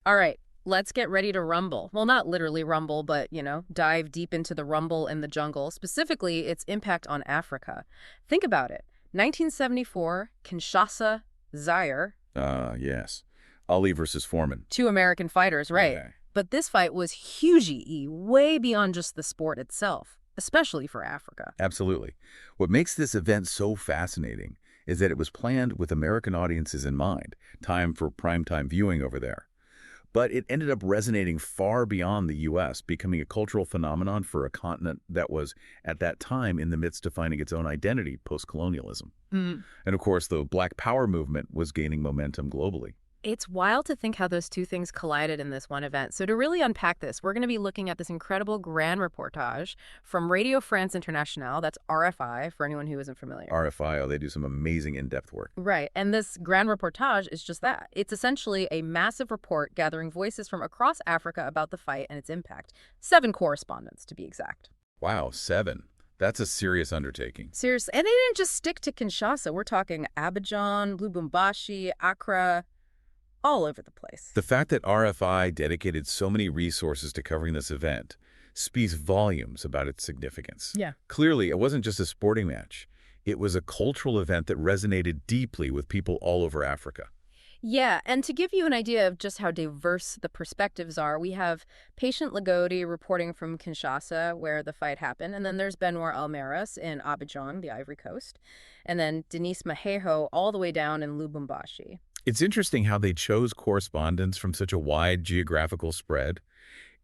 All right, let's get ready to rumble. Well, not literally rumble, but, dive deep into the rumble in the jungle, specifically its impact on Africa. Think about it. 1974, Kinshasa, Zaire, Yes. Ali versus Foreman. two American fighters, right? Yeah. But this fight was huge, way beyond just the sport itself, especially for Africa. Absolutely. What makes this event so fascinating is that it was planned with American audiences in mind, time for primetime viewing over there. But it ended up resonating far beyond the U.S., becoming a cultural phenomenon for a continent that was, at that time, in the midst of finding its own identity post-colonialism. Mm. And of course, the Black Power movement was gaining momentum globally. It's wild to think how those two things collided in this one event. So to really unpack this, we're going to be looking at this incredible grand reportage from Radio France Internationale, that's RFI, for anyone who isn't familiar. RFI, oh, they do some amazing in-depth work. Right, and this grand reportage is just that. It's essentially a massive report gathering voices from across Africa about the fight and its impact. 7 correspondents, to be exact. Wow, 7. That's a serious undertaking. Seriously, and they didn't just stick to Kinshasa. We're talking Abidjan, Lubumbashi, Accra, all over the place. The fact that RFI dedicated so many resources to covering this event speaks volumes about its significance. Yeah. Clearly, it wasn't just a sporting match. It was a cultural event that resonated deeply with people all over Africa. Yeah, and to give you an idea of just how diverse the perspectives are, we have Patient Lagodi reporting from Kinshasa, where the fight happened, and then there's Benoit Almeras in Abidjan, the Ivory Coast, and then Denise Mahejo all the way down in Lubumbashi. It's interesting how they chose correspondents from such a wide geographical spread.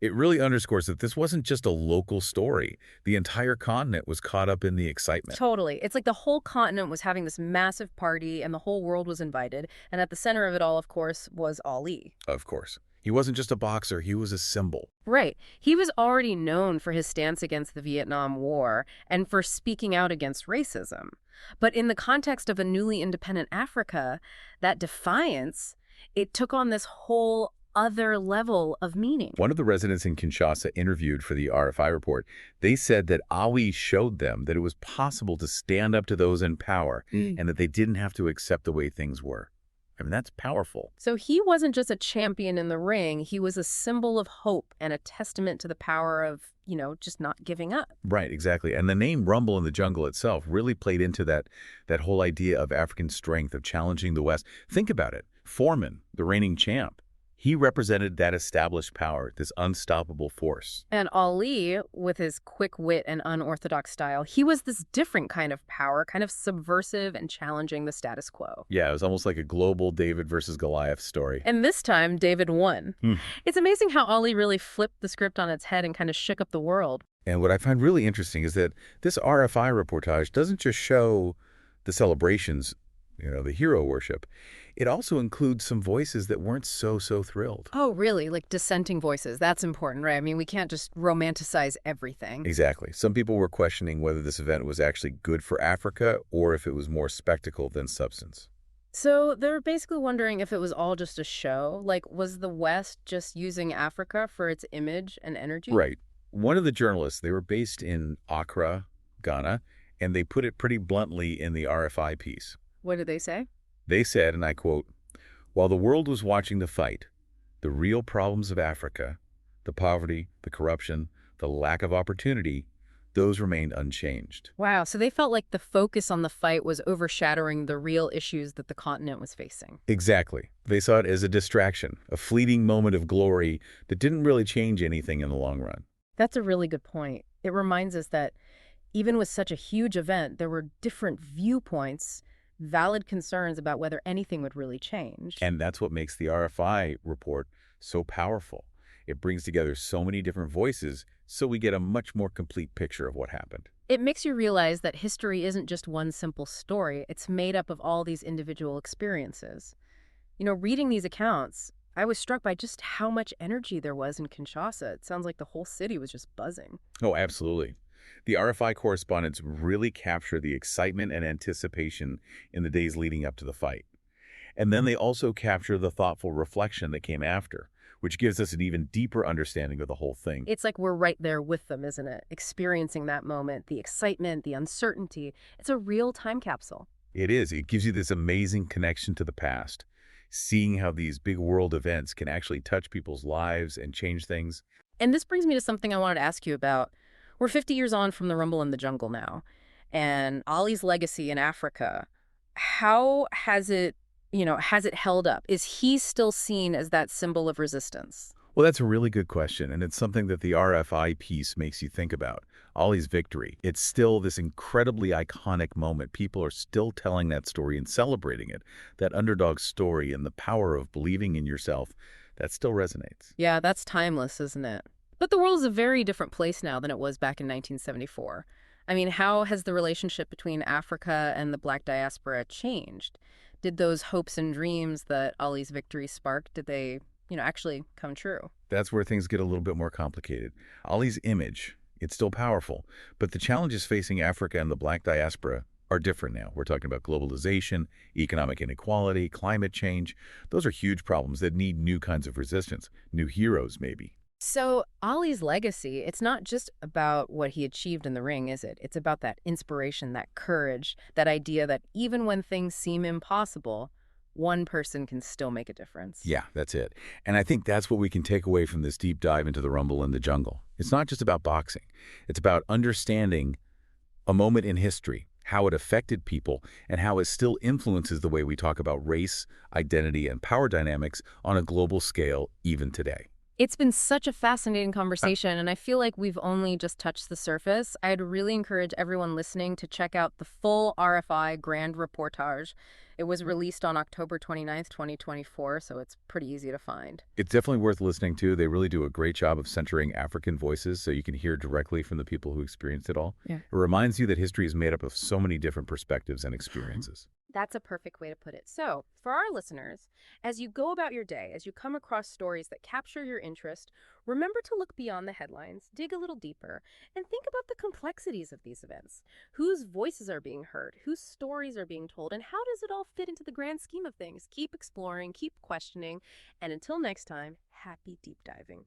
It really underscores that this wasn't just a local story. The entire continent was caught up in the excitement. Totally. It's like the whole continent was having this massive party and the whole world was invited. And at the center of it all, of course, was Ali. Of course. He wasn't just a boxer, he was a symbol. Right. He was already known for his stance against the Vietnam War and for speaking out against racism. But in the context of a newly independent Africa, that defiance, it took on this whole other level of meaning. One of the residents in Kinshasa interviewed for the RFI report, they said that Ali showed them that it was possible to stand up to those in power and that they didn't have to accept the way things were. I mean, that's powerful. So he wasn't just a champion in the ring. He was a symbol of hope and a testament to the power of, just not giving up. Right, exactly. And the name Rumble in the Jungle itself really played into that whole idea of African strength, of challenging the West. Think about it. Foreman, the reigning champ, he represented that established power, this unstoppable force. And Ali, with his quick wit and unorthodox style, he was this different kind of power, kind of subversive and challenging the status quo. Yeah, it was almost like a global David versus Goliath story. And this time, David won. It's amazing how Ali really flipped the script on its head and kind of shook up the world. And what I find really interesting is that this RFI reportage doesn't just show the celebrations, the hero worship. It also includes some voices that weren't so thrilled. Oh, really? Like dissenting voices. That's important, right? I mean, we can't just romanticize everything. Exactly. Some people were questioning whether this event was actually good for Africa or if it was more spectacle than substance. So they're basically wondering if it was all just a show. Like, was the West just using Africa for its image and energy? Right. One of the journalists, they were based in Accra, Ghana, and they put it pretty bluntly in the RFI piece. What did they say? They said, and I quote, "While the world was watching the fight, the real problems of Africa, the poverty, the corruption, the lack of opportunity, those remained unchanged." Wow, so they felt like the focus on the fight was overshadowing the real issues that the continent was facing. Exactly. They saw it as a distraction, a fleeting moment of glory that didn't really change anything in the long run. That's a really good point. It reminds us that even with such a huge event, there were different viewpoints, valid concerns about whether anything would really change. And that's what makes the RFI report so powerful. It brings together so many different voices, so we get a much more complete picture of what happened. It makes you realize that history isn't just one simple story. It's made up of all these individual experiences. Reading these accounts, I was struck by just how much energy there was in Kinshasa. It sounds like the whole city was just buzzing. Oh, absolutely. The RFI correspondents really capture the excitement and anticipation in the days leading up to the fight. And then they also capture the thoughtful reflection that came after, which gives us an even deeper understanding of the whole thing. It's like we're right there with them, isn't it? Experiencing that moment, the excitement, the uncertainty. It's a real time capsule. It is. It gives you this amazing connection to the past, seeing how these big world events can actually touch people's lives and change things. And this brings me to something I wanted to ask you about. We're 50 years on from the Rumble in the Jungle now, and Ali's legacy in Africa. How has has it held up? Is he still seen as that symbol of resistance? Well, that's a really good question, and it's something that the RFI piece makes you think about. Ollie's victory. It's still this incredibly iconic moment. People are still telling that story and celebrating it. That underdog story and the power of believing in yourself, that still resonates. Yeah, that's timeless, isn't it? But the world is a very different place now than it was back in 1974. I mean, how has the relationship between Africa and the Black diaspora changed? Did those hopes and dreams that Ali's victory sparked, did they, actually come true? That's where things get a little bit more complicated. Ollie's image, it's still powerful, but the challenges facing Africa and the Black diaspora are different now. We're talking about globalization, economic inequality, climate change. Those are huge problems that need new kinds of resistance, new heroes maybe. So, Ali's legacy, it's not just about what he achieved in the ring, is it? It's about that inspiration, that courage, that idea that even when things seem impossible, one person can still make a difference. Yeah, that's it. And I think that's what we can take away from this deep dive into the Rumble in the Jungle. It's not just about boxing. It's about understanding a moment in history, how it affected people, and how it still influences the way we talk about race, identity, and power dynamics on a global scale even today. It's been such a fascinating conversation, and I feel like we've only just touched the surface. I'd really encourage everyone listening to check out the full RFI Grand Reportage. It was released on October 29th, 2024, so it's pretty easy to find. It's definitely worth listening to. They really do a great job of centering African voices so you can hear directly from the people who experienced it all. Yeah. It reminds you that history is made up of so many different perspectives and experiences. That's a perfect way to put it. So, for our listeners, as you go about your day, as you come across stories that capture your interest, remember to look beyond the headlines, dig a little deeper, and think about the complexities of these events. Whose voices are being heard? Whose stories are being told? And how does it all fit into the grand scheme of things? Keep exploring, keep questioning, and until next time, happy deep diving.